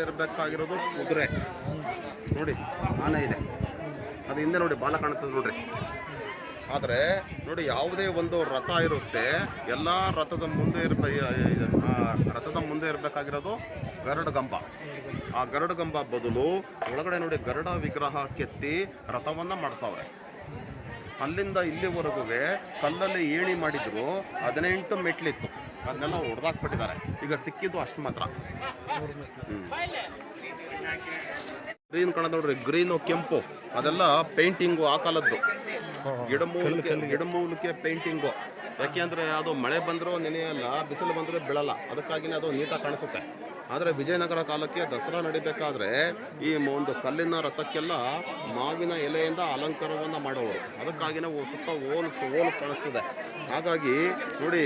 ಇರಬೇಕಾಗಿರೋದು ಕುದುರೆ ನೋಡಿ, ಆನೆ ಇದೆ, ಅದು ಹಿಂದೆ ನೋಡಿ ಬಾಲ ಕಾಣುತ್ತದೆ ನೋಡ್ರಿ. ಆದರೆ ನೋಡಿ, ಯಾವುದೇ ಒಂದು ರಥ ಇರುತ್ತೆ, ಎಲ್ಲ ರಥದ ಮುಂದೆ ಇರಬೇಕಾಗಿರೋದು ಗರುಡಗಂಬ. ಆ ಗರುಡಗಂಬ ಬದಲು ಒಳಗಡೆ ನೋಡಿ ಗರುಡ ವಿಗ್ರಹ ಕೆತ್ತಿ ರಥವನ್ನು ಮಾಡಿಸವ್ರೆ. ಅಲ್ಲಿಂದ ಇಲ್ಲಿವರೆಗೂ ಕಲ್ಲಲ್ಲಿ ಏಣಿ ಮಾಡಿದ್ರು, 18 ಮೆಟ್ಲಿತ್ತು, ಅದನ್ನೆಲ್ಲ ಹೊಡೆದಾಕ್ಬಿಟ್ಟಿದ್ದಾರೆ. ಈಗ ಸಿಕ್ಕಿದ್ದು ಅಷ್ಟು ಮಾತ್ರ. ಗ್ರೀನ್ ಕಾಣೋದು ನೋಡ್ರಿ, ಗ್ರೀನು ಕೆಂಪು, ಅದೆಲ್ಲ ಪೇಂಟಿಂಗು ಆ ಕಾಲದ್ದು. ಗಿಡಮೂಲಿಕೆ ಪೇಂಟಿಂಗು. ಯಾಕೆಂದರೆ ಅದು ಮಳೆ ಬಂದರೂ ನೆನೆಯಲ್ಲ, ಬಿಸಿಲು ಬಂದರೂ ಬೀಳಲ್ಲ, ಅದಕ್ಕಾಗಿಯೇ ಅದು ನೀಟಾಗಿ ಕಾಣಿಸುತ್ತೆ. ಆದರೆ ವಿಜಯನಗರ ಕಾಲಕ್ಕೆ ದಸರಾ ನಡಿಬೇಕಾದ್ರೆ ಈ ಒಂದು ಕಲ್ಲಿನ ರಥಕ್ಕೆಲ್ಲ ಮಾವಿನ ಎಲೆಯಿಂದ ಅಲಂಕಾರವನ್ನು ಮಾಡೋರು. ಅದಕ್ಕಾಗಿಯೇ ಸುತ್ತ ಹೋಲ್ಸ್ ಕಾಣಿಸ್ತದೆ. ಹಾಗಾಗಿ ನೋಡಿ,